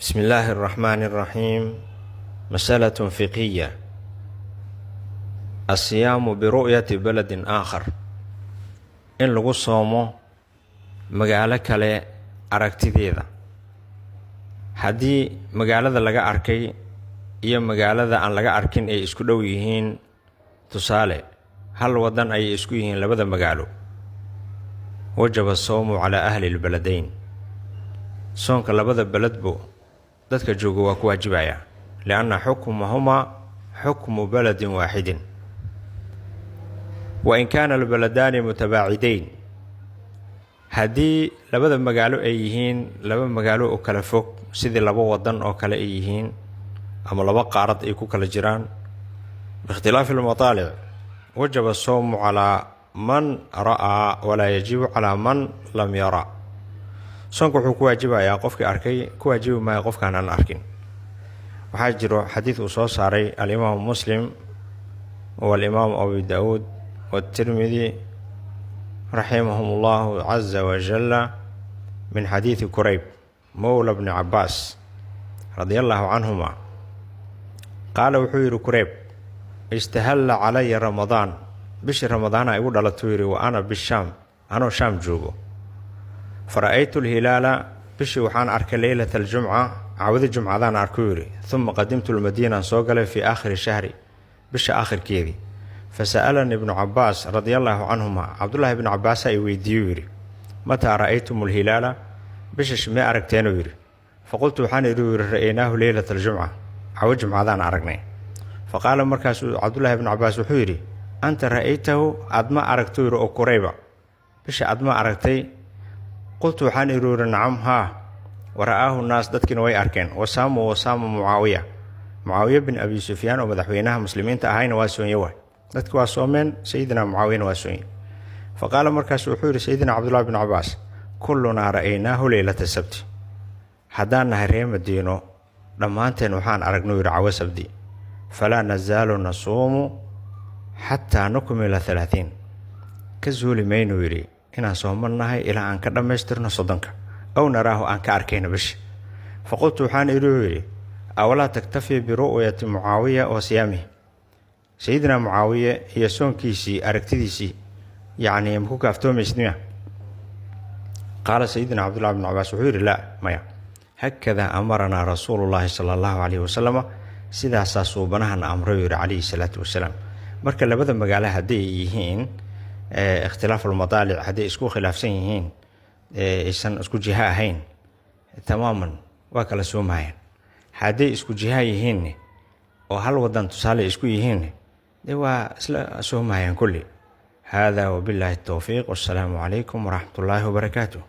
بسم الله الرحمن الرحيم. مسألة فقهية: الصيام برؤية بلد آخر. in lagu soomo magaalo kale aragtideeda. haddii magaalada laga arkay iyo magaalada aan laga arkin ay isku dhow yihiin, tusaale hal wadan ay isku yihiin labada magaalo, wajaba sawmu calaa ahli lbaladayn. soonka labada beledbo dadka jooga waa ku waajibaya, lianna xukmuhumaa xukmu baladin waaxidin. wain kaana albaladaani mutabaacidayn, haddii labada magaalo ay yihiin laba magaalo oo kala fog, sidii laba wadan oo kale ay yihiin ama laba qaarad ay ku kala jiraan, biikhtilaafi almataalic, wajaba sawmu calaa man ra'aa walaa yajibu calaa man lam yara. soonka wuxuu ku waajibayaa qofkii arkay, ku waajibi maayo qofkaan aan arkin. waxaa jiro xadiid uu soo saaray alimaamu muslim walimaamu abu daawuud والترمذي رحمهم الله عز وجل من حديث كريب مولى بن عباس رضي الله عنهما قال وحير كريب: استهل علي رمضان. بش رمضان أقول على تويري وأنا بالشام، أنا شام جوبو. فرأيت الهلال بش وحان أرك ليلة الجمعة، عوذ الجمعة ذان أركوري، ثم قدمت المدينة صوغل في آخر الشهر، بش آخر كيدي. فسألني ابن عباس رضي الله عنهما، عبد الله بن عباس يويديوري: متى رأيتم الهلال؟ بشش ما أركتين ويري. فقلت وحان رأيناه ليلة الجمعة، عو الجمعة ذان أركني. فقال مركز عبد الله بن عباس وحيري: أنت رأيته أدما أركتوري أو قريبا؟ بش أدما أركتي؟ قلت وحان نعم ها. ورآه الناس دتكن وي أركين، وسام معاوية بن أبي سفيان ومدحوينها مسلمين تأهين واسون يوه. dadku waa soomeen, sayidina mucaawiyana waa sooyey. faqaala markaas wuxuu yidhi sayidina cabdullahi bn cabaas: kullunaa ra'aynaahu leylata sabti. haddaan nahay ree madiino dhammaanteen waxaan aragnuu yidhi cawo sabdi. falaa nazaalu nasuumu xataa nukmila 30. ka zuuli maynuu yidhi inaan sooman nahay ilaa aan ka dhammaystirno 30, aw naraahu aan ka arkayno bishi. faqultu waxaan iduu yidhi: awalaa taktafii biru'yati mucaawiya wa siyaamihi. sayidina mucaawiye iyo soonkiisii aragtidiisii yacni maku kaaftoomaysniya? qaala sayidina cabdullahi bn cabaas wuxuu yidhi: laa, maya. hakadaa amaranaa rasuulullaahi sala allahu calayhi wasalama, sidaasaa suubanahana amro yidhi calayhi salaatu wasalaam. marka labada magaalo hadday yihiin ikhtilaafulmadaalic, hadday isku khilaafsan yihiin, aysan isku jiha ahayn, tamaaman waa kala soomayaan. hadday isku jiha yihiinne oo hal wadan tusaale isku yihiinne, dee waa isla soomayaan kulli. haadaa wabillaahi towfiiq, wassalaamu calaykum waraxmatullaahi wabarakaatuh.